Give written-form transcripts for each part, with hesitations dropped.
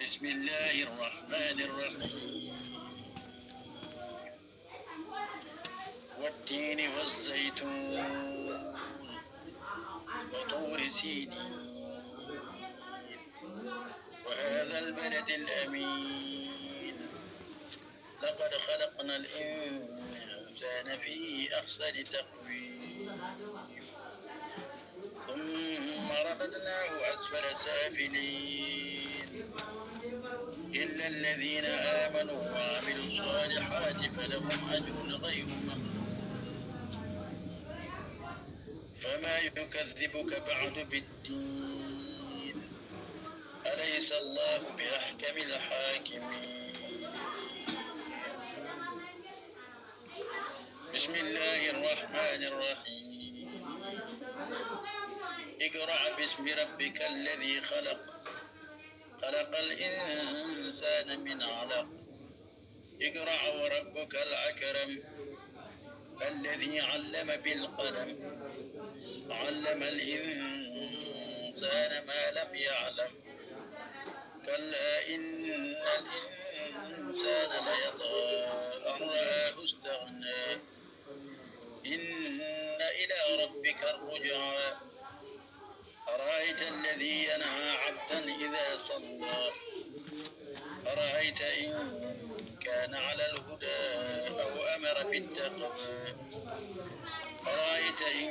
بسم الله الرحمن الرحيم والتين والزيتون وطور سينين وهذا البلد الأمين لقد خلقنا الإنسان في أحسن تقويم ثم رددناه أسفل سافلين إلا الذين آمنوا وعملوا الصالحات فلهم أجر غير ممنون فما يكذبك بعد بالدين أليس الله بأحكم الحاكمين بسم الله الرحمن الرحيم اقرأ باسم ربك الذي خلق خلق الإنسان من علق اقرأ وربك الأكرم الذي علم بالقلم علم الإنسان ما لم يعلم كلا إن الإنسان ليطغى أن رآه استغنى إن إلى ربك الرجعى أرأيت الذي ينهى عبدا إذا صلى أرأيت إن كان على الهدى أو أمر بالتقوى أرأيت إن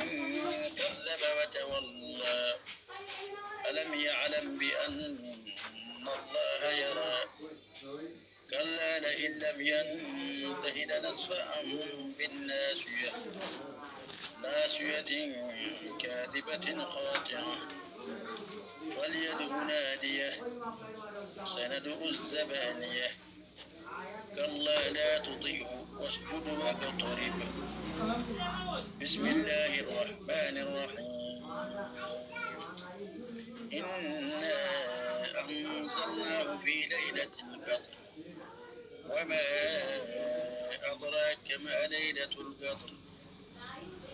كذب وتولى ألم يعلم بأن الله يرى كلا لئن لم ينته لنسفعا بالناسية ناسية كاذبة خاطعة فليدع ناديه سندع الزبانية كلا لا تطيعه واسجد واقترب بسم الله الرحمن الرحيم إنا أنزلناه في ليلة القدر وما أدراك ما ليلة القدر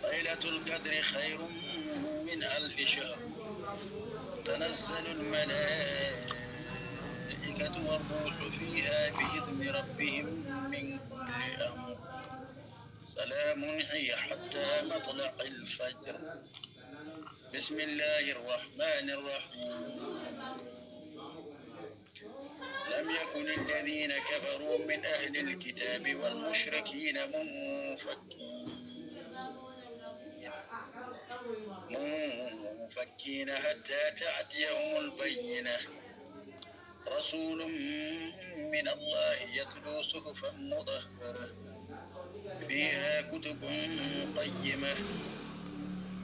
ليلة القدر خير من 1000 شهر تنزل الملائكة والروح فيها بإذن ربهم من كل أمر سلام هي حتى مطلع الفجر بسم الله الرحمن الرحيم لم يكن الذين كفروا من أهل الكتاب والمشركين منفكين حتى تأتيهم البينة رسول من الله يتلو صحفا مطهرة فيها كتب قيمة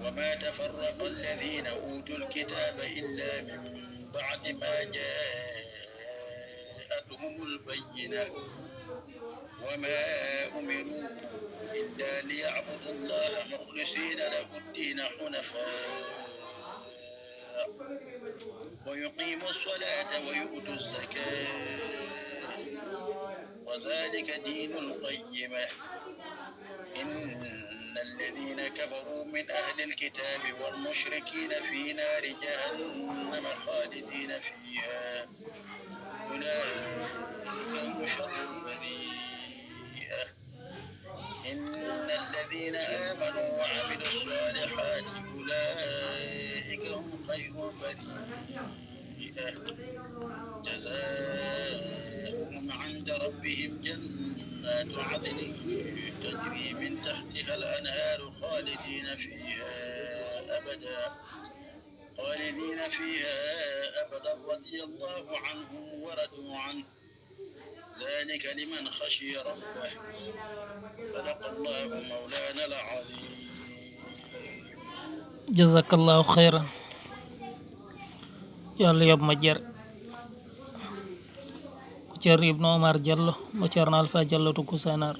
وما تفرق الذين أوتوا الكتاب إلا من بعد ما جاءتهم البينة وما أمروا إلا ليعبدوا الله مخلصين له الدين حنفاء ويقيموا الصلاة ويؤتوا الزكاة وذلك دين القيمة إن الذين كفروا من أهل الكتاب والمشركين في نار جهنم خالدين فيها أولئك هم شر البرية إن الذين آمنوا وعملوا الصالحات أولئك هم خير البرية جزاؤهم عند ربهم جنات عدن تجري من تحتها الأنهار خالدين فيها أبدا رضي الله عنهم ورضوا عنه ذلك لمن خشي ربه صدق الله مولانا العظيم جزاك الله خيرا yàlla yob ma jer ku Ceerno Ibnu Omar Diallo mo Ceerno Alpha Diallo to Koussanar